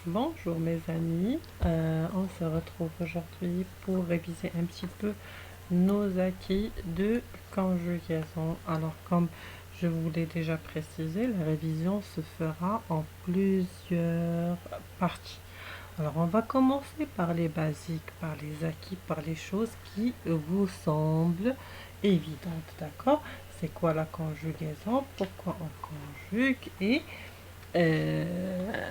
Bonjour mes amis, on se retrouve aujourd'hui pour réviser un petit peu nos acquis de conjugaison. Alors comme je vous l'ai déjà précisé, la révision se fera en plusieurs parties. Alors on va commencer par les basiques, par les acquis, par les choses qui vous semblent évidentes, d'accord? C'est quoi la conjugaison? Pourquoi on conjugue? Et euh,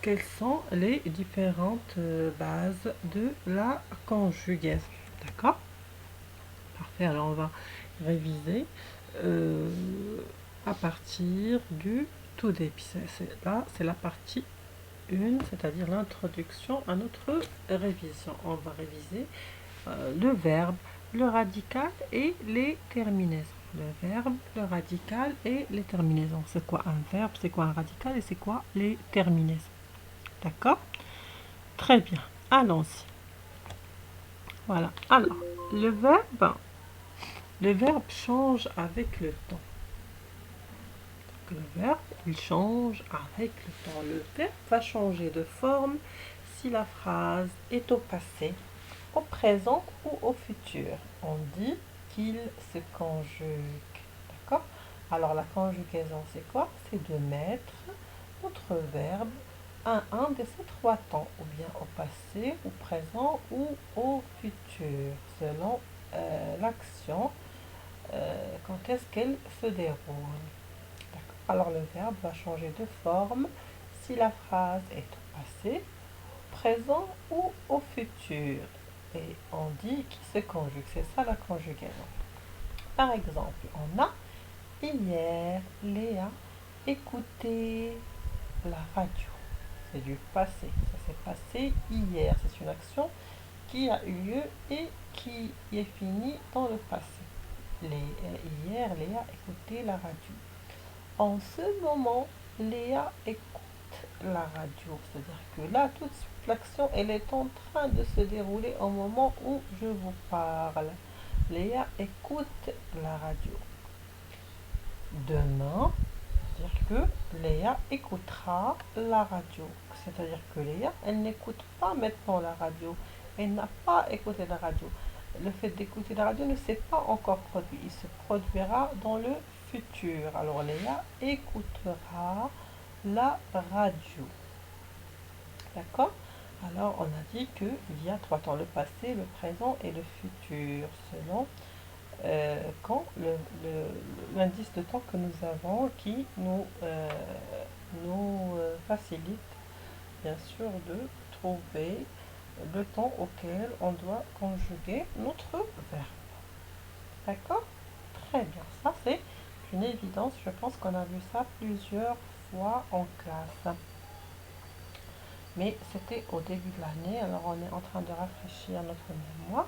quelles sont les différentes bases de la conjugaison? D'accord? Parfait, alors on va réviser euh, à partir du tout début. Là, c'est la partie 1, c'est-à-dire l'introduction à notre révision. On va réviser le verbe, le radical et les terminaisons. Le verbe, le radical et les terminaisons. C'est quoi un verbe, c'est quoi un radical et c'est quoi les terminaisons? D'accord? Très bien. Allons-y. Voilà. Alors, le verbe change avec le temps. Donc, le verbe, il change avec le temps. Le verbe va changer de forme si la phrase est au passé, au présent ou au futur. On dit qu'il se conjugue. D'accord? Alors, la conjugaison, c'est quoi? C'est de mettre notre verbe à un de ces trois temps, ou bien au passé, au présent ou au futur, selon l'action, quand est-ce qu'elle se déroule. Alors le verbe va changer de forme si la phrase est au passé, présent ou au futur. Et on dit qu'il se conjugue, c'est ça la conjugaison. Par exemple, on a hier, Léa écoutait la radio. C'est du passé. Ça s'est passé hier. C'est une action qui a eu lieu et qui est finie dans le passé. Hier, Léa écoutait la radio. En ce moment, Léa écoute la radio. C'est-à-dire que là, toute l'action, elle est en train de se dérouler au moment où je vous parle. Léa écoute la radio. Demain, c'est-à-dire que Léa écoutera la radio. C'est-à-dire que Léa, elle n'écoute pas maintenant la radio. Elle n'a pas écouté la radio. Le fait d'écouter la radio ne s'est pas encore produit. Il se produira dans le futur. Alors Léa écoutera la radio. D'accord? Alors on a dit qu'il y a trois temps, le passé, le présent et le futur, selon quand l'indice de temps que nous avons qui nous facilite bien sûr de trouver le temps auquel on doit conjuguer notre verbe. D'accord? Très bien. Ça, c'est une évidence. Je pense qu'on a vu ça plusieurs fois en classe. Mais c'était au début de l'année, alors on est en train de rafraîchir notre mémoire.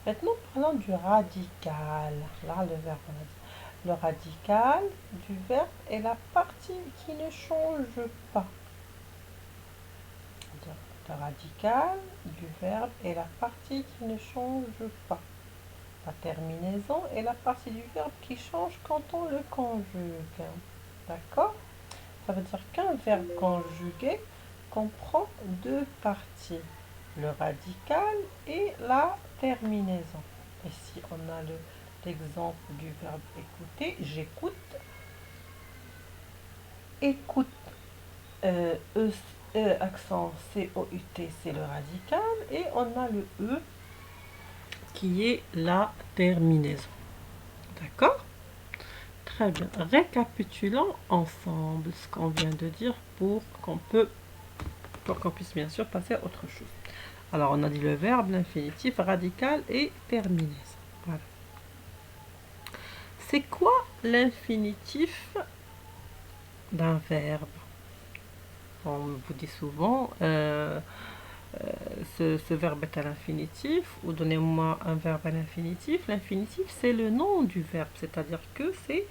Maintenant, parlons du radical. Là, le verbe, on a dit. Le radical du verbe est la partie qui ne change pas. Le radical du verbe est la partie qui ne change pas. La terminaison est la partie du verbe qui change quand on le conjugue. D'accord? Ça veut dire qu'un verbe conjugué comprend deux parties, le radical et la terminaison. Ici, on a l'exemple du verbe écouter. J'écoute. Écoute, accent C-O-U-T, c'est le radical. Et on a le E qui est la terminaison. D'accord? Très bien. Récapitulons ensemble ce qu'on vient de dire pour qu'on puisse bien sûr passer à autre chose. Alors, on a dit le verbe, l'infinitif, radical et terminaison. Voilà. C'est quoi l'infinitif d'un verbe? On vous dit souvent, ce verbe est à l'infinitif, ou donnez-moi un verbe à l'infinitif. L'infinitif, c'est le nom du verbe, c'est-à-dire que c'est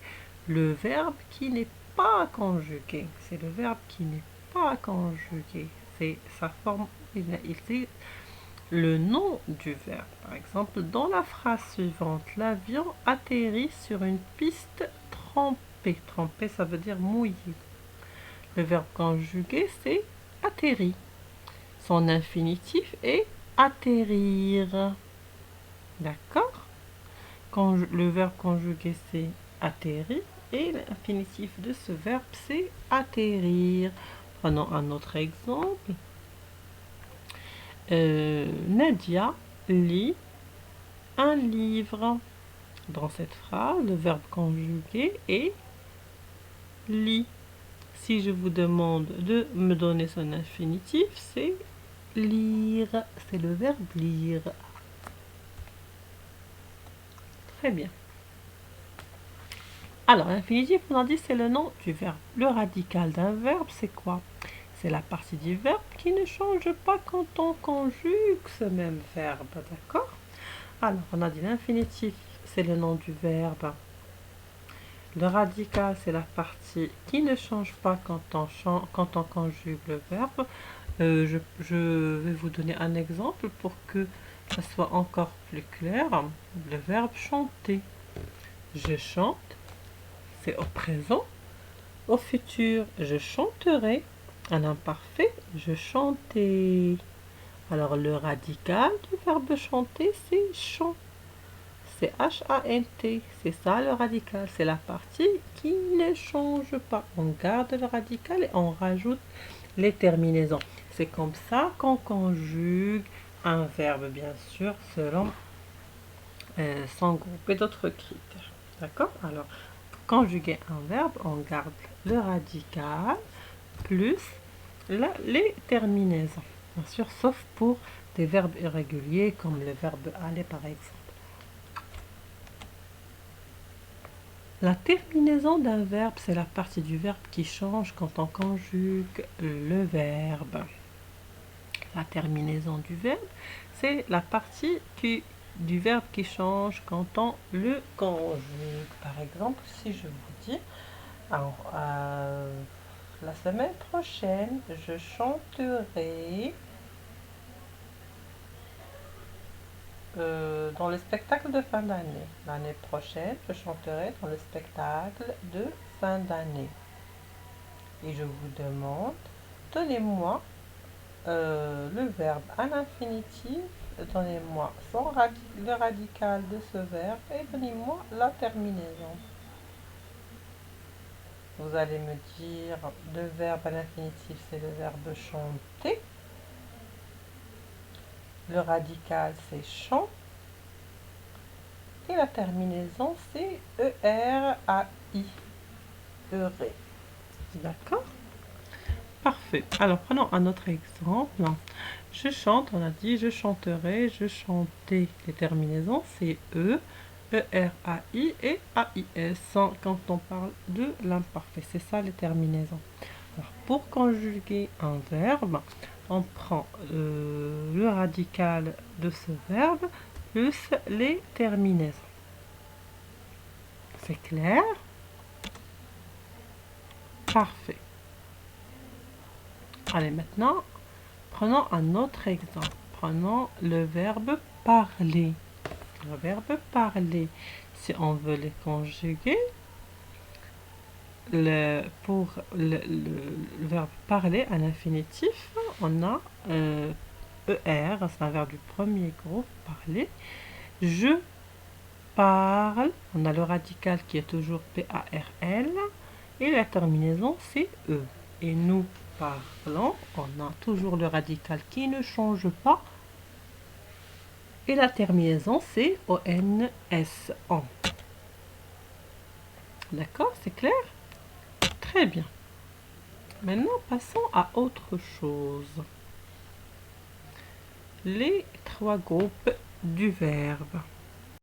le verbe qui n'est pas conjugué. C'est le verbe qui n'est pas conjugué. C'est sa forme, c'est le nom du verbe. Par exemple, dans la phrase suivante, l'avion atterrit sur une piste trempée. Trempée, ça veut dire mouillé. Le verbe conjugué, c'est atterrit. Son infinitif est atterrir. D'accord? Le verbe conjugué, c'est atterrir. Et l'infinitif de ce verbe, c'est atterrir. Prenons un autre exemple. Nadia lit un livre. Dans cette phrase, le verbe conjugué est lit. Si je vous demande de me donner son infinitif, c'est lire. C'est le verbe lire. Très bien. Alors, l'infinitif, on a dit, c'est le nom du verbe. Le radical d'un verbe, c'est quoi? C'est la partie du verbe qui ne change pas quand on conjugue ce même verbe. D'accord? Alors, on a dit l'infinitif, c'est le nom du verbe. Le radical, c'est la partie qui ne change pas quand on conjugue le verbe. Je vais vous donner un exemple pour que ça soit encore plus clair. Le verbe chanter. Je chante, c'est au présent. Au futur, je chanterai. En imparfait, je chantais. Alors, le radical du verbe chanter, c'est chant. C'est H-A-N-T. C'est ça le radical. C'est la partie qui ne change pas. On garde le radical et on rajoute les terminaisons. C'est comme ça qu'on conjugue un verbe, bien sûr, selon son groupe et d'autres critères. D'accord? Alors, pour conjuguer un verbe, on garde le radical plus les terminaisons. Bien sûr, sauf pour des verbes irréguliers comme le verbe aller par exemple. La terminaison d'un verbe, c'est la partie du verbe qui change quand on conjugue le verbe. La terminaison du verbe, c'est la partie du verbe qui change quand on le conjugue. Par exemple, si je vous dis, alors, la semaine prochaine, je chanterai dans le spectacle de fin d'année. L'année prochaine, je chanterai dans le spectacle de fin d'année. Et je vous demande, donnez-moi le verbe à l'infinitif, donnez-moi le radical de ce verbe et donnez-moi la terminaison. Vous allez me dire, le verbe à l'infinitif, c'est le verbe chanter. Le radical, c'est chant. Et la terminaison, c'est E-R-A-I. Heuré. D'accord? Parfait. Alors, prenons un autre exemple. Je chante, on a dit je chanterai, je chantais. Les terminaisons, c'est E, E-R-A-I et A-I-S quand on parle de l'imparfait. C'est ça les terminaisons. Alors, pour conjuguer un verbe, on prend le radical de ce verbe plus les terminaisons. C'est clair? Parfait. Allez, maintenant, prenons un autre exemple. Prenons le verbe parler. Le verbe parler. Si on veut les conjuguer, pour le verbe parler à l'infinitif, on a ER, c'est un verbe du premier groupe, parler. Je parle, on a le radical qui est toujours P-A-R-L, et la terminaison c'est E. Et nous parlons, on a toujours le radical qui ne change pas, et la terminaison c'est O-N-S-O. D'accord, c'est clair? Très bien. Maintenant, passons à autre chose. Les trois groupes du verbe.